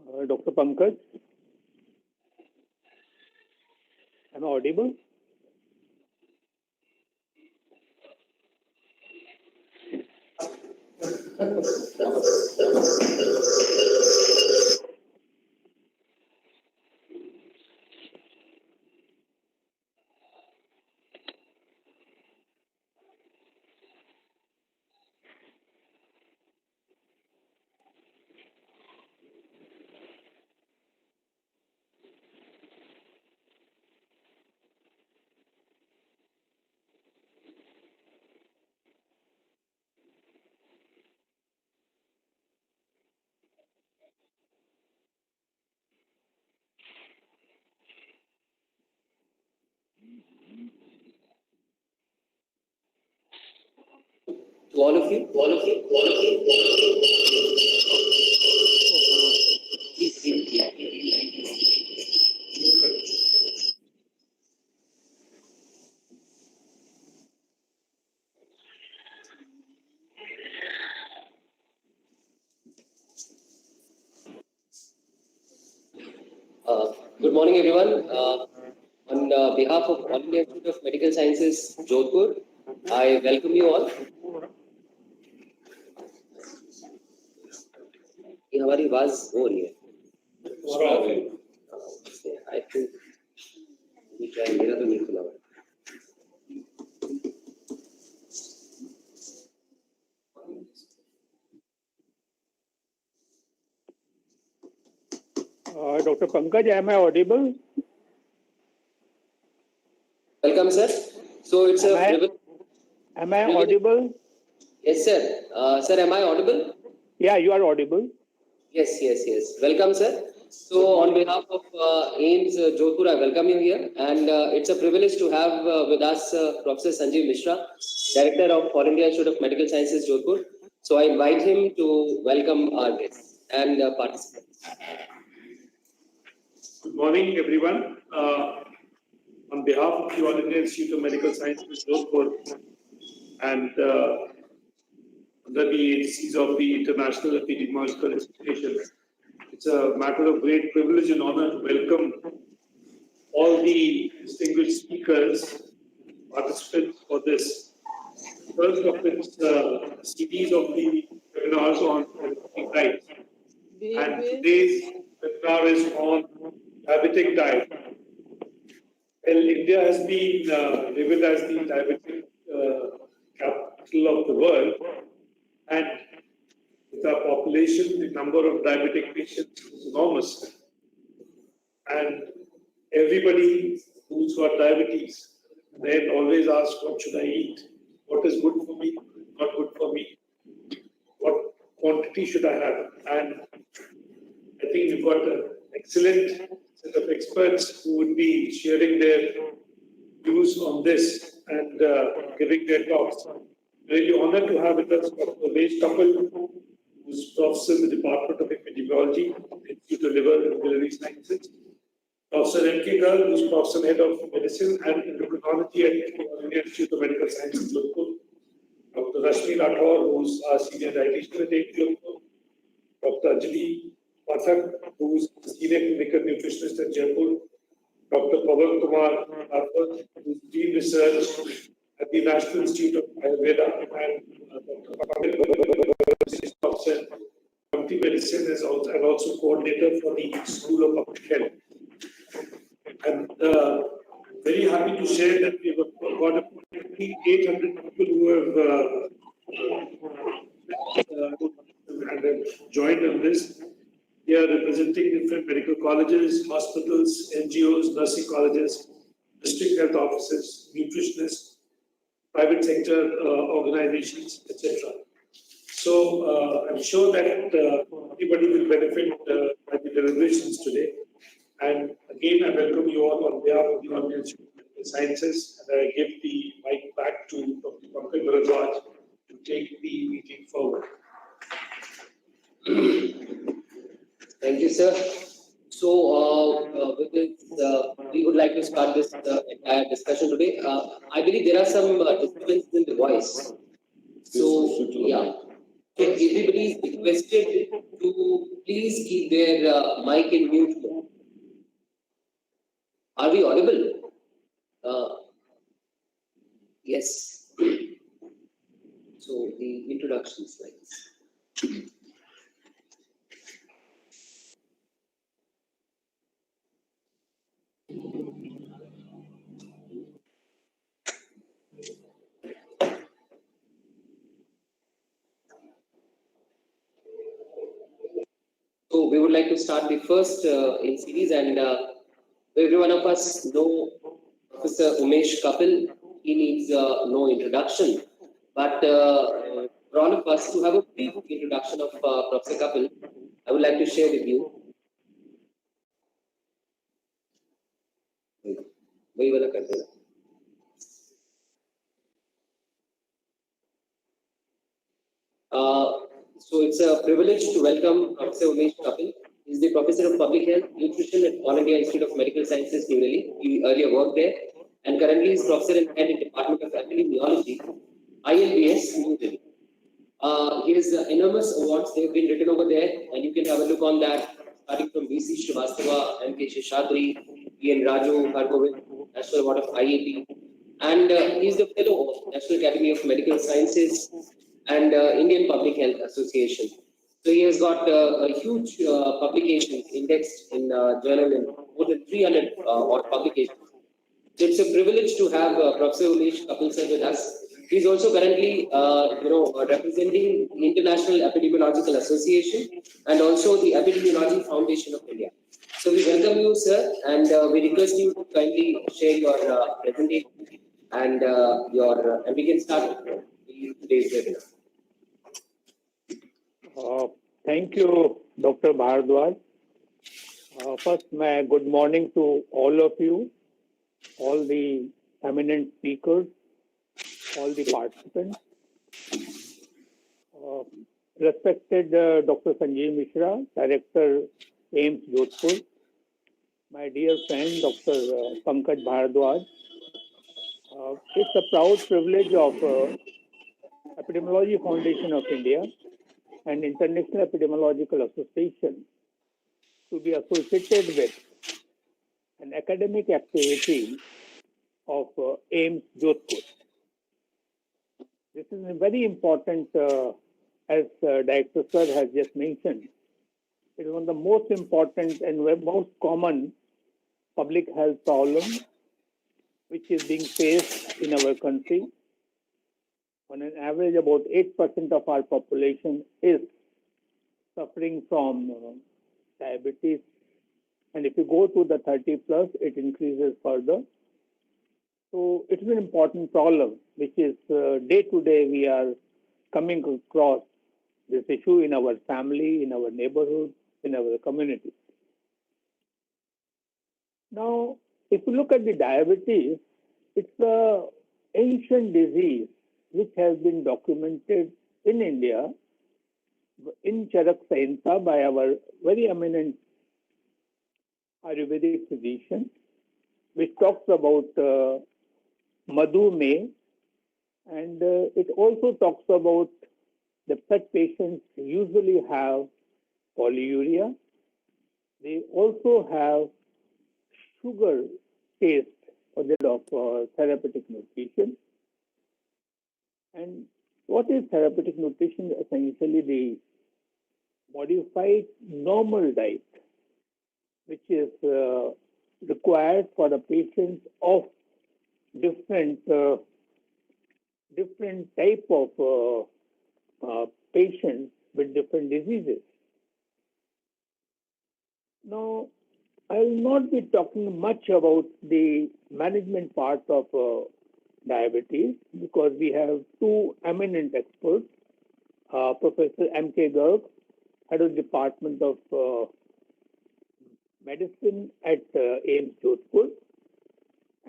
Dr. Pankaj, am I audible? To all of you, good morning, everyone. On behalf of All India Institute of Medical Sciences, Jodhpur, I welcome you all. ये हमारी आवाज हो रही है। I think मेरा तो नहीं खुला हुआ। Dr. Pankaj, am I audible? Welcome, sir. So it's am I audible? Yes, sir. Sir, am I audible? Yeah, you are audible. Yes. Welcome, sir. So on behalf of AIIMS Jodhpur, I welcome you here, and it's a privilege to have with us Professor Sanjeev Mishra, Director of All India Institute of Medical Sciences, Jodhpur. So I invite him to welcome our guests and participants. Good morning, everyone. On behalf of the All India Institute of Medical Sciences, Jodhpur, and under the agencies of the International Epidemiological Institution, it's a matter of great privilege and honor to welcome all the distinguished speakers, participants for this first of its series of the webinars on therapeutic diet. And today's webinar is on diabetic diet. Well, India has been labeled as the diabetic capital of the world, and with our population, the number of diabetic patients is enormous. And everybody who's got diabetes then always asks, what should I eat? What is good for me? Not good for me? What quantity should I have? And I think we've got an excellent set of experts who would be sharing their views on this and giving their talks. Really honored to have with us Dr. Vesh Kapil, who's professor in the Department of Epidemiology, Institute of Liver and Biliary Sciences. Professor M.K. Garg, who's Professor Head of Medicine and Endocrinology at the Indian Institute of Medical Sciences, Jodhpur. Dr. Rashmi Rathore, who's our Senior Dietitian at Jodhpur. Dr. Anjali Pathak, who's Senior Clinical Nutritionist at Jaipur. Dr. Pavan Kumar Rathore, who's Dean Research at the National Institute of Ayurveda, and Dr. Professor Family Medicine is also, and also coordinator for the School of Public Health. And very happy to share that we have got approximately 800 people who have joined on this. They are representing different medical colleges, hospitals, NGOs, nursing colleges, district health offices, nutritionists, private sector organizations, etc. So I'm sure that everybody will benefit by the deliberations today. And again, I welcome you all on behalf of the All India Institute of Medical Sciences, and I give the mic back to Dr. Pankaj to take the meeting forward. Thank you, sir. So, with this, we would like to start this entire discussion today. I believe there are some disturbances in the voice. So, yeah. So everybody is requested to please please keep their mic in mute mode. Are we audible? Yes. So the introduction slides. So we would like to start the first in series, and every one of us know Professor Umesh Kapil. He needs no introduction, but for all of us to have a brief introduction of Professor Kapil, I would like to share with you. वही वाला कर देना. So it's a privilege to welcome Professor Umesh Kapil. He is the Professor of Public Health, Nutrition at All India Institute of Medical Sciences, New Delhi. He earlier worked there, and currently is Professor and Head in Department of Epidemiology, ILBS, New Delhi. He has enormous awards. They have been written over there, and you can have a look on that, starting from VC Srivastava, M.K. Sheshadri, E.N. Raju, Bhargovind, National Award of IAP, and he is the fellow of National Academy of Medical Sciences and Indian Public Health Association. So he has got a huge publications indexed in journal in more than 300 odd publications. So it's a privilege to have Professor Umesh Kapil sir with us. He is also currently, representing the International Epidemiological Association and also the Epidemiology Foundation of India. So we welcome you, sir, and we request you to kindly share your presentation and and we can start today's webinar. Thank you, Dr. Bhardwaj. First, my good morning to all of you, all the eminent speakers, all the participants. Respected Dr. Sanjeev Mishra, Director, AIIMS Jodhpur, my dear friend, Dr. Pankaj Bhardwaj. It's a proud privilege of Epidemiology Foundation of India and International Epidemiological Association to be associated with an academic activity of AIIMS Jodhpur. This is very important, as Director Sir has just mentioned. It is one of the most important and most common public health problems which is being faced in our country. On an average, about 8% of our population is suffering from diabetes. And if you go to the 30 plus, it increases further. So it is an important problem, which is day to day we are coming across this issue in our family, in our neighborhood, in our community. Now, if you look at the diabetes, it's an ancient disease which has been documented in India in Charak Sahinsa by our very eminent Ayurvedic physician, which talks about Madhumeh, and it also talks about the such patients usually have polyuria. They also have sugar taste or that of therapeutic nutrition. And what is therapeutic nutrition? Essentially the modified normal diet, which is required for the patients of different type of patients with different diseases. Now, I will not be talking much about the management part of diabetes because we have two eminent experts, Professor M.K. Garg, Head of Department of Medicine at AIIMS Jodhpur.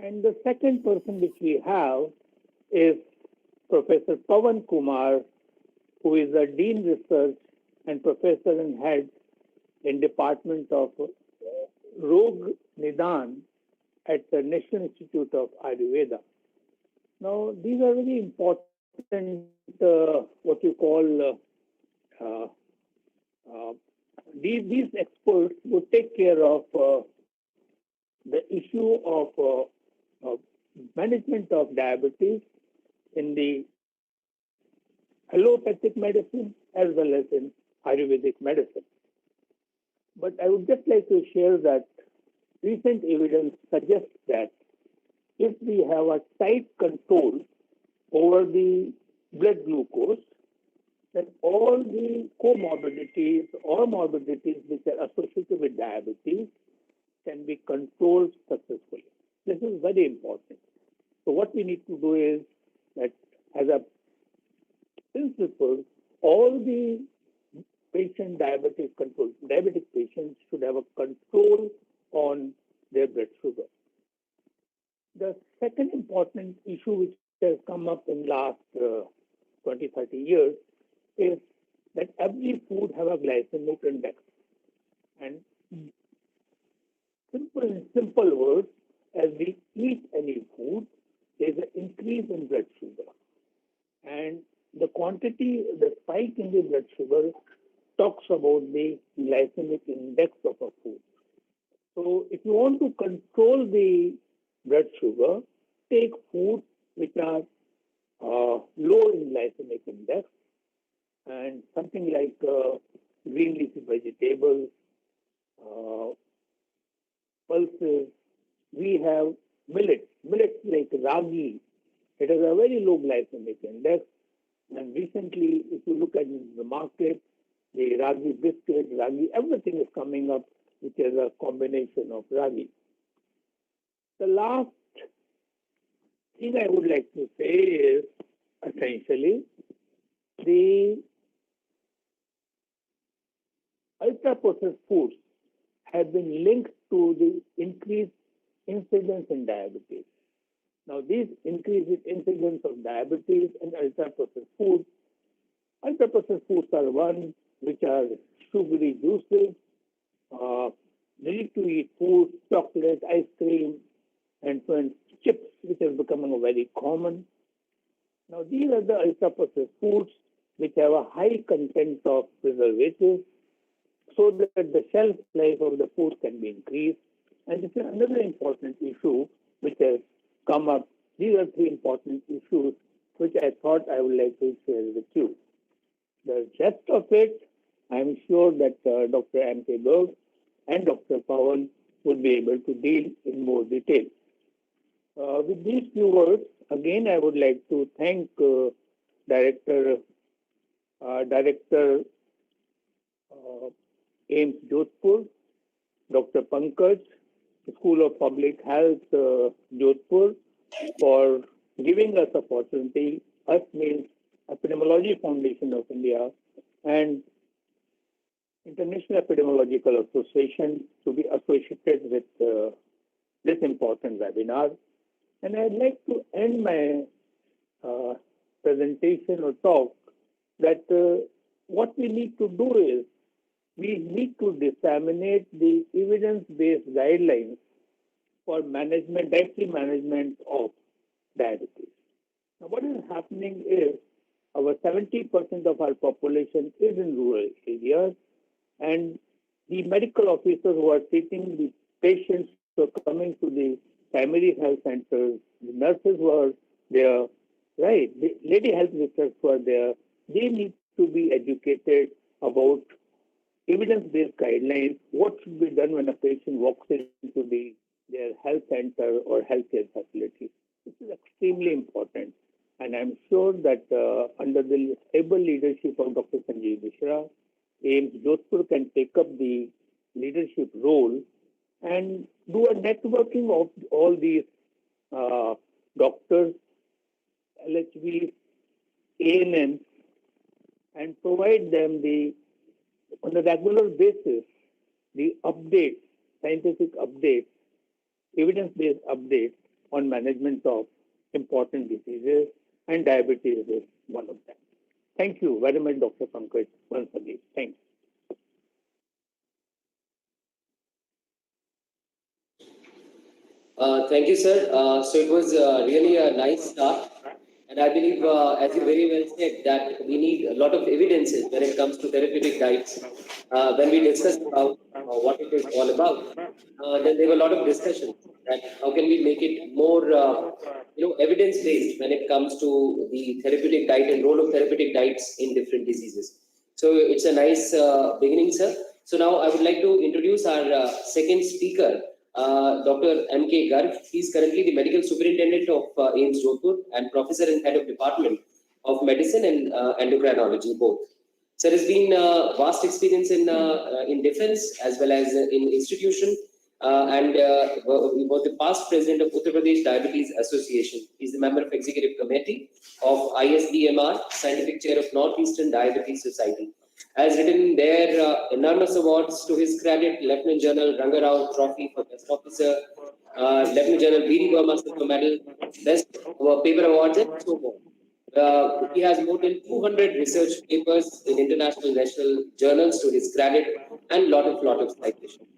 And the second person which we have is Professor Pawan Kumar, who is a Dean Research and Professor and Head in Department of Rog Nidan at the National Institute of Ayurveda. Now, these are very important, what you call these experts would take care of the issue of management of diabetes in the allopathic medicine as well as in Ayurvedic medicine. But I would just like to share that recent evidence suggests that if we have a tight control over the blood glucose, then all the comorbidities or morbidities which are associated with diabetes can be controlled successfully. This is very important. So what we need to do is that as a principle, all the diabetic patients should have a control on their blood sugar. The second important issue which has come up in last 20, 30 years is that every food have a glycemic index. And in simple words, as we eat any food, there's an increase in blood sugar. And the spike in the blood sugar talks about the glycemic index of a food. So if you want to control the blood sugar, take foods which are low in glycemic index, and something like green leafy vegetables, pulses. We have millets like ragi. It has a very low glycemic index. And recently, if you look at the market, the ragi biscuit, ragi, everything is coming up, which is a combination of ragi. The last thing I would like to say is essentially the ultra-processed foods have been linked to the increased incidence in diabetes. Now, these increased incidence of diabetes and ultra-processed foods are one which are sugary juices, ready-to-eat foods, chocolate, ice cream, and chips, which are becoming very common. Now, these are the ultra-processed foods which have a high content of preservatives so that the shelf life of the food can be increased. And this is another important issue which has come up. These are three important issues which I thought I would like to share with you. The rest of it, I'm sure that Dr. M.K. Garg and Dr. Pawan would be able to deal in more detail. With these few words, again, I would like to thank Director AIIMS Jodhpur, Dr. Pankaj, School of Public Health, Jodhpur, for giving us opportunity. Us means Epidemiology Foundation of India and International Epidemiological Association to be associated with this important webinar. And I'd like to end my presentation or talk that what we need to do is we need to disseminate the evidence-based guidelines for directly management of diabetes. Now, what is happening is our 70% of our population is in rural areas, and the medical officers who are treating the patients who are coming to the primary health centers, the nurses who are there, right, the lady health visitors who are there, they need to be educated about evidence-based guidelines, what should be done when a patient walks into their health center or healthcare facility. This is extremely important. And I'm sure that under the able leadership of Dr. Sanjeev Mishra, AIIMS Jodhpur can take up the leadership role and do a networking of all these doctors, LHVs, ANMs, and provide them on a regular basis, the updates, scientific updates, evidence-based updates on management of important diseases, and diabetes is one of them. Thank you very much, Dr. Pankaj, once again. Thanks. Thank you, sir. So it was really a nice start. And I believe, as you very well said, that we need a lot of evidences when it comes to therapeutic diets. When we discuss about what it is all about, then there were a lot of discussions that how can we make it more, evidence based when it comes to the therapeutic diet and role of therapeutic diets in different diseases. So it's a nice beginning, sir. So now I would like to introduce our second speaker, Dr. M.K. Garg. He is currently the medical superintendent of AIIMS Jodhpur and professor and head of department of medicine and endocrinology both. Sir has been vast experience in defense as well as in institution, and he was the past president of Uttar Pradesh Diabetes Association. He is the member of executive committee of ISDMR, scientific chair of Northeastern Diabetes Society. Has written there enormous awards to his credit: Lieutenant General Ranga Rao Trophy for Best Officer, Lieutenant General V.D. Burma Silver Medal, Best Paper Awards, and so on. He has more than 200 research papers in international national journals to his credit and lot of citations.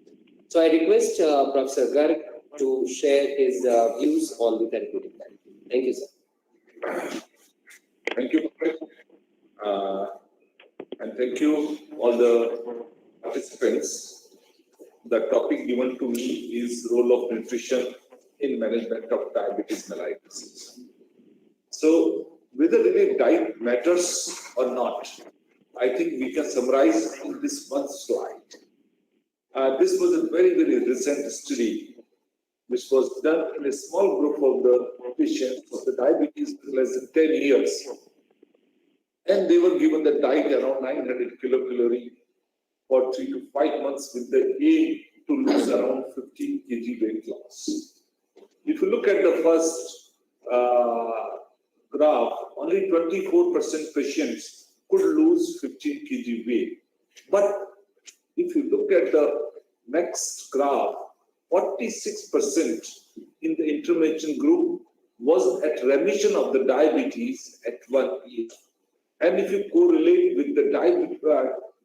So I request Professor Garg to share his views on the therapeutic diet. Thank you, sir. Thank you, and thank you all the participants. The topic given to me is role of nutrition in management of diabetes mellitus. So whether really diet matters or not, I think we can summarize in this one slide. This was a very recent study which was done in a small group of the patients of the diabetes with less than 10 years. And they were given the diet around 900 kilocalorie for 3 to 5 months with the aim to lose around 15 kg weight loss. If you look at the first graph, only 24% patients could lose 15 kg weight. But if you look at the next graph, 46% in the intervention group was at remission of the diabetes at 1 year. And if you correlate with the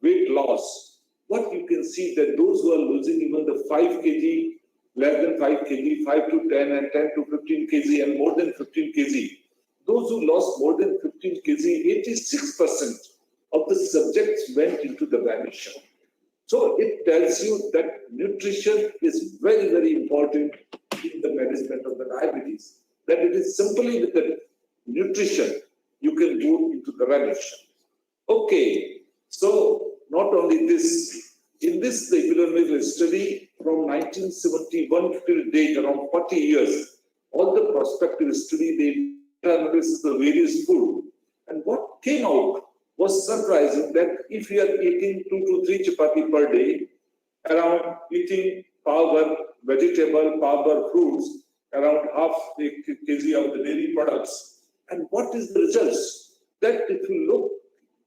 weight loss, what you can see that those who are losing even the 5 kg, less than 5 kg, 5 to 10 and 10 to 15 kg and more than 15 kg, those who lost more than 15 kg, 86% of the subjects went into the remission. So it tells you that nutrition is very important in the management of the diabetes. That it is simply with the nutrition you can go into the remission. Okay, so not only this, in this the epidemiological study from 1971 till date, around 40 years, all the prospective study they analyzed the various food, and what came out was surprising that if you are eating 2 to 3 chapati per day, around eating power vegetable, power fruits, around half a kg of the dairy products. And what is the results? That if you look,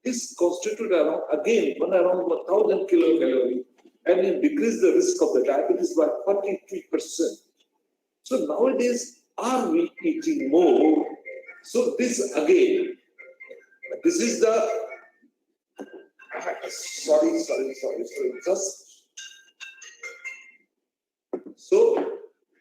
this constitute around, again, around 1,000 kilocalorie, and it decrease the risk of the diabetes by 43%. So nowadays, are we eating more? So this again, this is the, sorry, just, so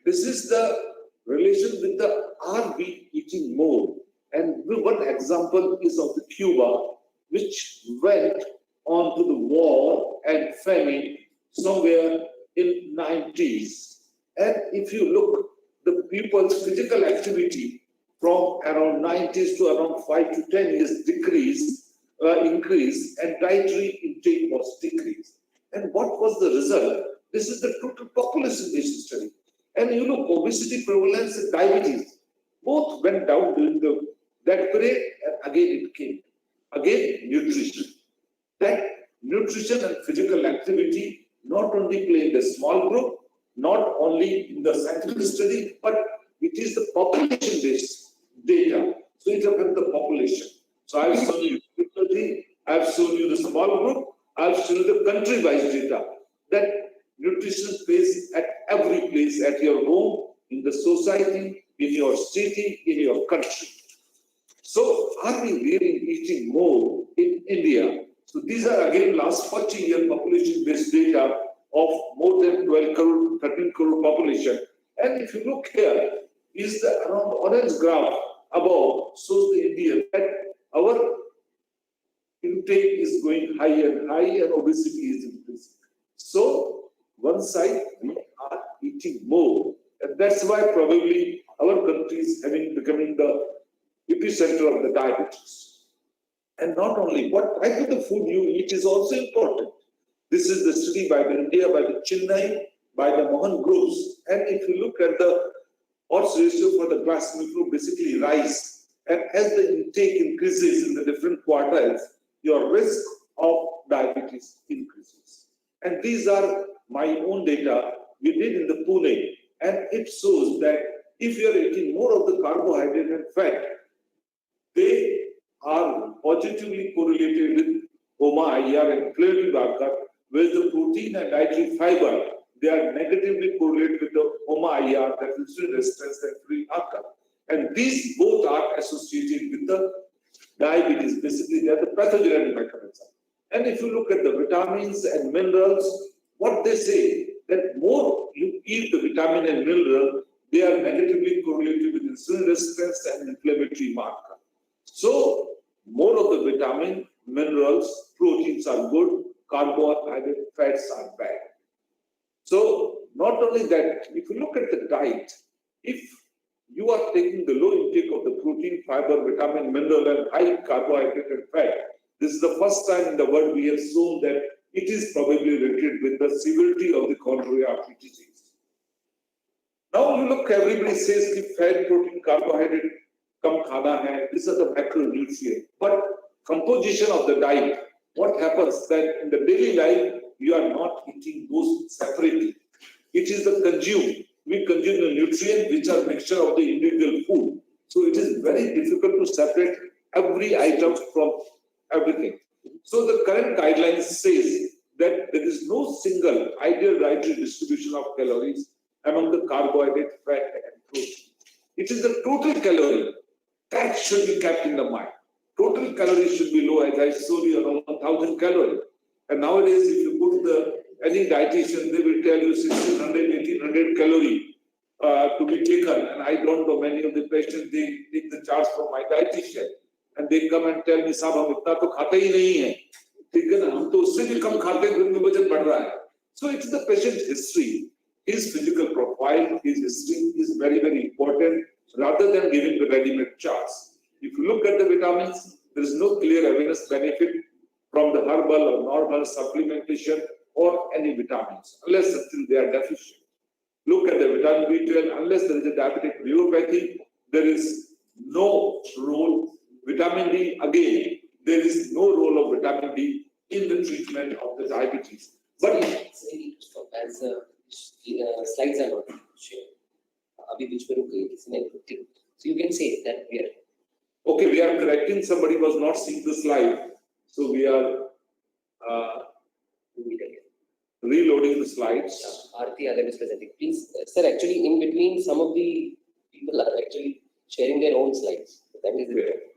this is the relation with the, are we eating more? And one example is of the Cuba, which went on to the war and famine somewhere in 90s. And if you look, the people's physical activity from around 90s to around 5 to 10 years increased, and dietary intake was decreased. And what was the result? This is the total population-based study. And you look, obesity prevalence and diabetes both went down during that period, and again it came. Again, nutrition. That nutrition and physical activity not only play in the small group, not only in the scientific study, but it is the population-based data. So it affects the population. So I've shown you difficulty, I've shown you the small group, I've shown you the country-wise data. That nutrition plays at every place, at your home, in the society, in your city, in your country. So are we really eating more in India? So these are again last 40-year population-based data of more than 12 crore, 13 crore population. And if you look here, is the around orange graph above shows the India that our intake is going high and obesity is increasing. So one side we are eating more, and that's why probably our country is becoming the epicenter of the diabetes. And not only what type of the food you eat is also important. This is the study by the India, by the Chennai, by the Mohan groups. And if you look at the odds ratio for the glass milk, basically rice. And as the intake increases in the different quartiles, your risk of diabetes increases. And these are my own data we did in the Pune. And it shows that if you are eating more of the carbohydrate and fat, they are positively correlated with HOMA-IR and clearly marker, whereas the protein and dietary fiber, they are negatively correlated with the HOMA-IR, that is insulin resistance and free marker. And these both are associated with the diabetes. Basically, they are the pathogenic mechanism. And if you look at the vitamins and minerals, what they say, that more you eat the vitamin and mineral, they are negatively correlated with insulin resistance and inflammatory marker. So, more of the vitamin, minerals, proteins are good, carbohydrate, fats are bad. So, not only that, if you look at the diet, if you are taking the low intake of the protein, fiber, vitamin, mineral, and high carbohydrate and fat, this is the first time in the world we have shown that it is probably related with the severity of the coronary artery disease. Now you look, everybody says that fat, protein, carbohydrate, kam khana hai. These are the macronutrients. But composition of the diet, what happens that in the daily life, you are not eating those separately. It is the consume. We consume the nutrient which are mixture of the individual food. So it is very difficult to separate every item from everything. So the current guidelines says that there is no single ideal dietary distribution of calories among the carbohydrate, fat, and protein. It is the total calorie that should be kept in the mind. Total calories should be low, as I showed you, around 1,000 calories. And nowadays, if you go to any dietitian, they will tell you 1,600, 1,800 calories to be taken. And I don't know, many of the patients, they take the charge from my dietitian. And they come and tell me, "Sahab, hum itna to khate hi nahi hai." ठीक है ना, हम तो उससे भी कम खाते हैं, फिर भी वजन बढ़ रहा है. So it's the patient's history, his physical profile, his history is very, very important rather than giving the ready-made charts. If you look at the vitamins, there is no clear evidence benefit from the herbal or normal supplementation or any vitamins unless until they are deficient. Look at the vitamin B12, unless there is a diabetic neuropathy, there is no role. Vitamin D, again, there is no role of vitamin D in the treatment of the diabetes. But as slides are not shared, so you can say that we are okay. We are correcting. Somebody was not seeing the slide, so we are reloading the slides. Aarti Alam is presenting. Please, sir. Actually, in between, some of the people are actually sharing their own slides. That is it.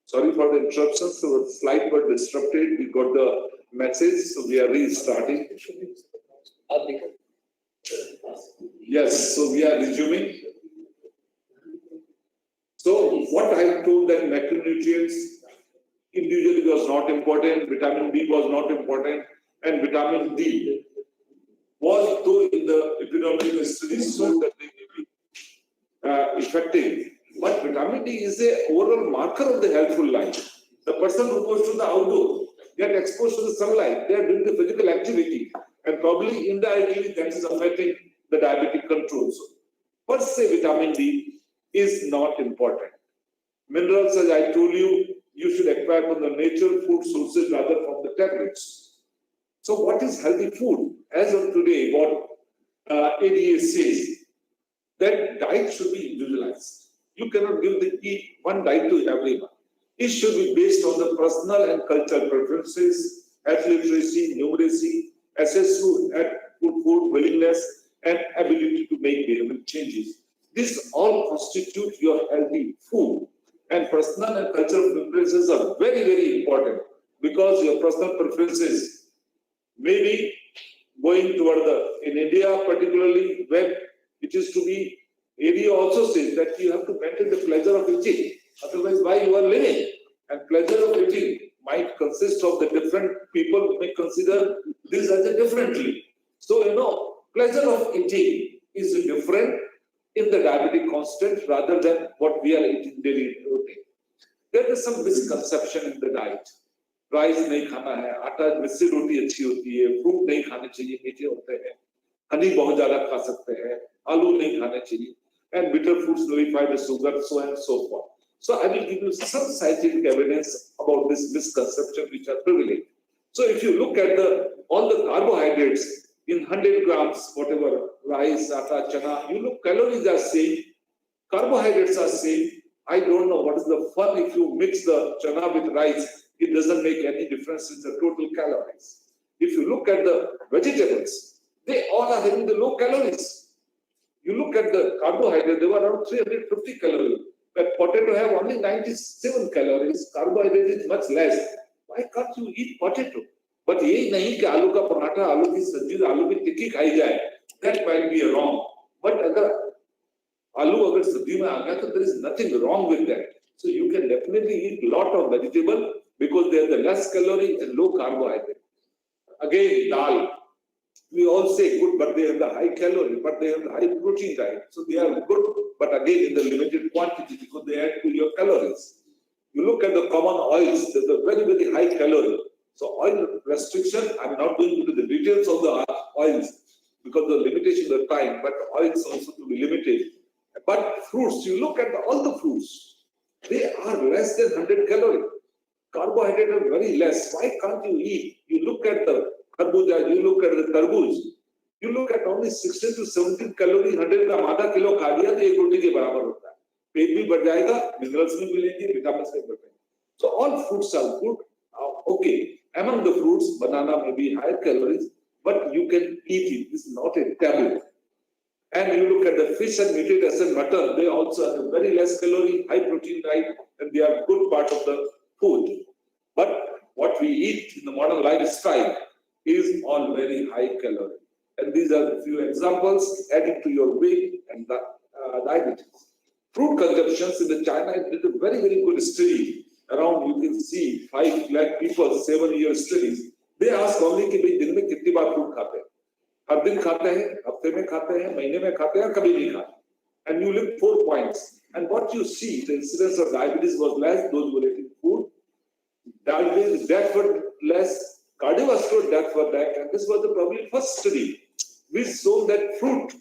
Sorry for the interruptions. So the slide got disrupted. We got the message, so we are restarting. Yes, so we are resuming. So what I have told that macronutrients individually was not important, vitamin B was not important, and vitamin D was, though in the epidemiological studies showed that they may be effective. But vitamin D is an overall marker of the healthful life. The person who goes to the outdoor, get exposed to the sunlight, they are doing the physical activity, and probably indirectly that is affecting the diabetic control. So, per se, vitamin D is not important. Minerals, as I told you, you should acquire from the natural food sources rather from the tablets. So, what is healthy food? As of today, what ADA says, that diet should be individualized. You cannot give one diet to everyone. It should be based on the personal and cultural preferences, health literacy, numeracy, access to food, willingness, and ability to make behavioral changes. This all constitute your healthy food. And personal and cultural preferences are very, very important because your personal preferences may be going toward in India particularly, when it is to be, area also says that you have to maintain the pleasure of eating. Otherwise, why you are living? And pleasure of eating might consist of the different people may consider this as a differently. So, pleasure of eating is different in the diabetic constant rather than what we are eating daily routine. There is some misconception in the diet. Rice नहीं खाना है, आटा मिस्सी रोटी अच्छी होती है, fruit नहीं खाने चाहिए, मीठे होते हैं, हनी बहुत ज्यादा खा सकते हैं, आलू नहीं खाने चाहिए, and bitter foods nullify the sugar, so and so forth. So I will give you some scientific evidence about this misconception which are prevalent. So if you look at all the carbohydrates in 100 grams, whatever, rice, atta, chana, you look, calories are same, carbohydrates are same. I don't know what is the fun if you mix the chana with rice. It doesn't make any difference in the total calories. If you look at the vegetables, they all are having the low calories. You look at the carbohydrate, they were around 350 calories. But potato have only 97 calories. Carbohydrate is much less. Why can't you eat potato? But ये नहीं कि आलू का पराठा, आलू की सब्जी, आलू की टिक्की खाई जाए. That might be wrong. But अगर आलू अगर सब्जी में आ गया, तो there is nothing wrong with that. So you can definitely eat lot of vegetable because they are the less calorie and low carbohydrate. Again, dal. We all say good, but they have the high calorie, but they have the high protein diet. So they are good, but again in the limited quantity because they add to your calories. You look at the common oils, there's a very, very high calorie. So oil restriction, I'm not going into the details of the oils because the limitation of the time, but oils also to be limited. But fruits, you look at all the fruits, they are less than 100 calories. Carbohydrate are very less. Why can't you eat? You look at the kharbuja, you look at the tarbooj, you look at only 16 to 17 calories, 100 ग्राम आधा kilo खा लिया तो एक रोटी के बराबर होता है. पेट भी बढ़ जाएगा, मिनरल्स भी मिलेंगे, विटामिन्स भी बढ़ेंगे. So all fruits are good. Okay, among the fruits, banana may be higher calories, but you can eat it. This is not a taboo. And you look at the fish and meat and mutton, they also have very less calorie, high protein diet, and they are good part of the food. But what we eat in the modern lifestyle is all very high calorie. And these are a few examples added to your weight and the diabetes. Fruit consumptions in the China did a very, very good study. Around you can see 5 lakh people, 7-year studies. They ask only कि भाई दिन में कितनी बार fruit खाते हैं? हर दिन खाते हैं, हफ्ते में खाते हैं, महीने में खाते हैं, कभी नहीं खाते. And you look 4 points. And what you see, the incidence of diabetes was less, those who were eating food. Diabetes death were less, cardiovascular death were less, and this was the probably first study which showed that fruit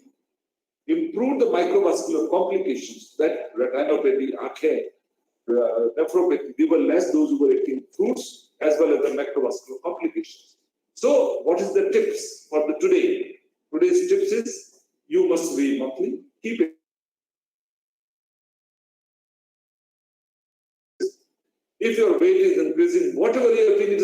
improved the microvascular complications, that retinopathy, nephropathy, they were less those who were eating fruits as well as the macrovascular complications. So, what is the tips for the today? Today's tips is you must weigh monthly, keep it. If your weight is increasing, whatever your opinion is,